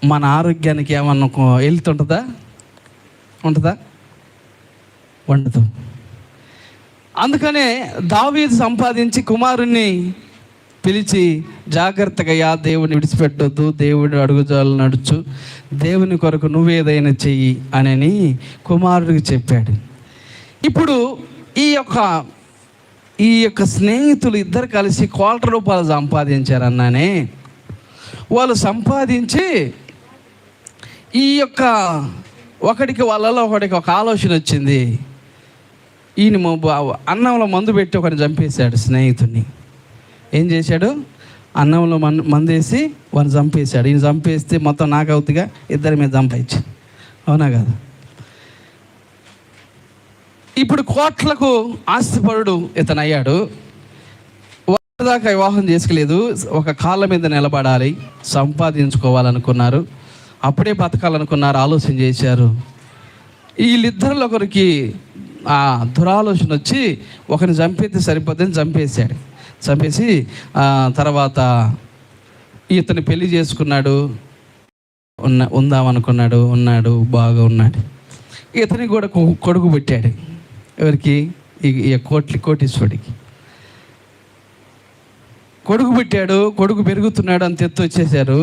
మన ఆరోగ్యానికి ఏమన్నా వెళ్తుంటుందా? ఉంటుందా? ఉండదు. అందుకనే దావీదు సంపాదించి కుమారుణ్ణి పిలిచి, జాగ్రత్తగా దేవుని విడిచిపెట్టొద్దు, దేవుడి అడుగుజాలు నడుచు, దేవుని కొరకు నువ్వేదైనా చెయ్యి అని కుమారుడికి చెప్పాడు. ఇప్పుడు ఈ యొక్క స్నేహితులు ఇద్దరు కలిసి ₹1,00,00,000 సంపాదించారన్నానే. వాళ్ళు సంపాదించి ఈ యొక్క ఒకడికి ఒక ఆలోచన వచ్చింది. ఈయన అన్నంలో మందు పెట్టి ఒకరిని చంపేశాడు. స్నేహితుడిని ఏం చేశాడు? అన్నంలో మందు వేసి వాడిని చంపేశాడు. ఈయన చంపేస్తే మొత్తం నాకు అవుతుందిగా, ఇద్దరి మీద చంపచ్చు. అవునా కదా? ఇప్పుడు కోట్లకు ఆస్తిపరుడు ఇతను అయ్యాడు. దాకా వివాహం చేసుకోలేదు. ఒక కాళ్ళ మీద నిలబడాలి, సంపాదించుకోవాలనుకున్నారు, అప్పుడే బతకాలనుకున్నారు, ఆలోచన చేశారు. వీళ్ళిద్దరిలో ఒకరికి ఆ దురాలోచన వచ్చి ఒకరిని చంపేస్తే సరిపోద్దని చంపేశాడు. చంపేసి తర్వాత ఇతను పెళ్లి చేసుకున్నాడు, ఉందామనుకున్నాడు, ఉన్నాడు, బాగా ఉన్నాడు. ఇతనికి కూడా కొడుకు పుట్టాడు. ఎవరికి? ఈ కోటీశ్వరుడికి కొడుకు పుట్టాడు. కొడుకు పెరుగుతున్నాడు, అంత ఎత్తు వచ్చేసారు.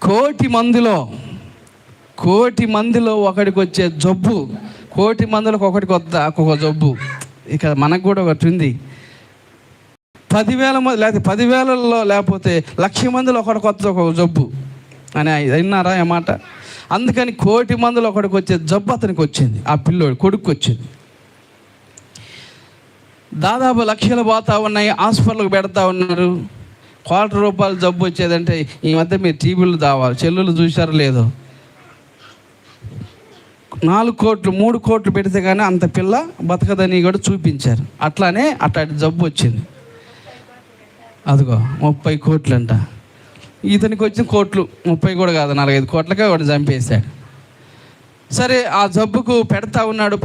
1,00,000 మందిలో ఒకడికి వచ్చే జబ్బు, 1,00,000 మందిలో ఒకటికి ఒక్కొక్క జబ్బు. ఇక మనకు కూడా ఒకటి ఉంది. 10,000 మంది లేకపోతే 10,000లో లేకపోతే 1,00,000 మందిలో ఒకటికి వద్ద ఒక జబ్బు అని విన్నారా ఏ మాట? అందుకని 1,00,000 మందిలో ఒకటికి వచ్చే జబ్బు అతనికి వచ్చింది, ఆ పిల్లోడు కొడుకు వచ్చింది. దాదాపు 1,00,000 పోతా ఉన్నాయి, హాస్పిటల్కి పెడతా ఉన్నారు. ₹1,00,000 జబ్బు వచ్చేదంటే ఈ మధ్య మీరు టీవీలు దావాలి, చెల్లులు చూశారో లేదో, 4 కోట్లు 3 కోట్లు పెడితే కానీ అంత పిల్ల బతకదని కూడా చూపించారు. అట్లానే అట్లాంటి జబ్బు వచ్చింది. అదిగో 30 కోట్లు అంట. ఇతనికి వచ్చిన కోట్లు 30 కూడా కాదు, 45 కోట్లకే వాడు చంపేశాడు. సరే, ఆ జబ్బుకు పెడతా ఉన్నాడు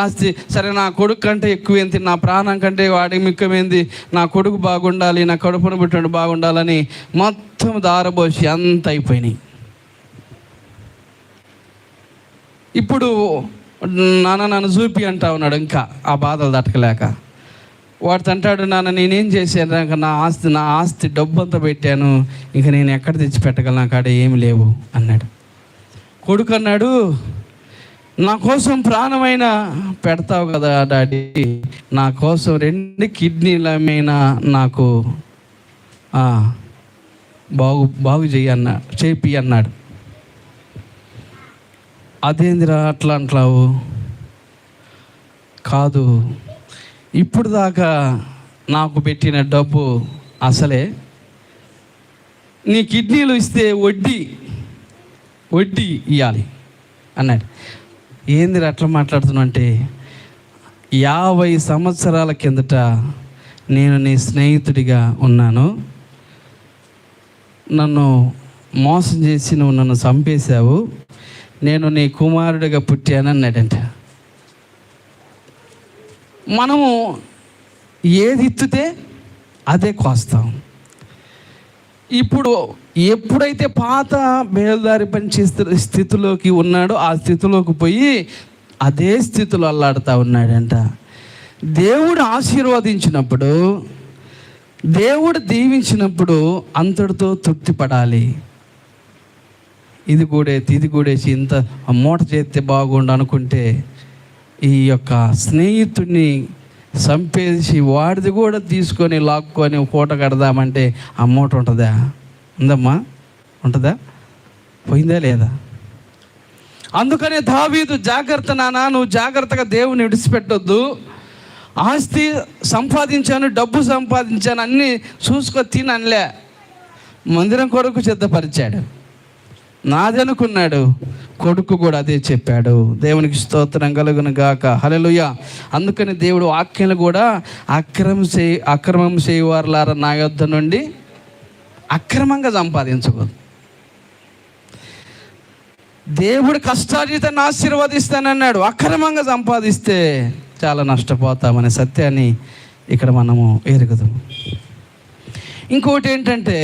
ఆస్తి. సరే, నా కొడుకు కంటే ఎక్కువేంది, నా ప్రాణం కంటే వాడి మిక్కమేంది, నా కొడుకు బాగుండాలి, నా కడుపును పుట్టినట్టు బాగుండాలని మొత్తం దారబోసి అంత అయిపోయినాయి. ఇప్పుడు నన్ను చూపి అంటా ఉన్నాడు. ఇంకా ఆ బాధలు తట్టకలేక వాడు అంటాడు, నాన్న నేనేం చేశాను, నా ఆస్తి డబ్బు అంతా పెట్టాను, ఇంక నేను ఎక్కడ తెచ్చి పెట్టగలను, నా కాడ ఏమి లేవు అన్నాడు. కొడుకు అన్నాడు, నా కోసం ప్రాణమైనా పెడతావు కదా డాడీ, నా కోసం 2 కిడ్నీలమైనా నాకు బాగు చేపి అన్నాడు. అదేందిరా అట్లా అంటావు? కాదు, ఇప్పుడు దాకా నాకు పెట్టిన డబ్బు అసలే, నీ కిడ్నీలు ఇస్తే వడ్డీ ఇవ్వాలి అన్నాడు. ఏందిరా అట్లా మాట్లాడుతున్నావు అంటే, 50 సంవత్సరాల కిందట నేను నీ స్నేహితుడిగా ఉన్నాను, నన్ను మోసం చేసి నువ్వు నన్ను చంపేశావు, నేను నీ కుమారుడిగా పుట్టాను అన్నాడంట. మనము ఏది ఇత్తుతే అదే కోస్తాం. ఇప్పుడు ఎప్పుడైతే పాత బేల్దారి పనిచేసే స్థితిలోకి ఉన్నాడో ఆ స్థితిలోకి పోయి అదే స్థితిలో అల్లాడుతూ ఉన్నాడంట. దేవుడు ఆశీర్వదించినప్పుడు, దేవుడు దీవించినప్పుడు అంతటితో తృప్తి పడాలి. ఇది కూడేసి ఇంత మూట చేస్తే బాగుండు అనుకుంటే ఈ యొక్క స్నేహితుడిని చంపేసి వాడిది కూడా తీసుకొని లాక్కొని పూట కడదామంటే ఆ మూట ఉంటుందా? ఉందమ్మా? ఉంటుందా? పోయిందా లేదా? అందుకనే దావీదు, జాగ్రత్త నాన్న, నువ్వు జాగ్రత్తగా దేవుని విడిచిపెట్టొద్దు, ఆస్తి సంపాదించాను, డబ్బు సంపాదించాను, అన్నీ చూసుకొని తినలే, మందిరం కొరకు సిద్ధపరిచాడు, నాది అనుకున్నాడు. కొడుకు కూడా అదే చెప్పాడు. దేవునికి స్తోత్రం కలుగును గాక, హల్లెలూయా. అందుకని దేవుడు వాక్యాలు కూడా అక్రమం చేయవారులారా నా యొద్ద నుండి అక్రమంగా సంపాదించకూడదు. దేవుడు కష్టార్జితాన్ని ఆశీర్వదిస్తానన్నాడు. అక్రమంగా సంపాదిస్తే చాలా నష్టపోతామనే సత్యాన్ని ఇక్కడ మనము ఎరుగుదాం. ఇంకోటి ఏంటంటే,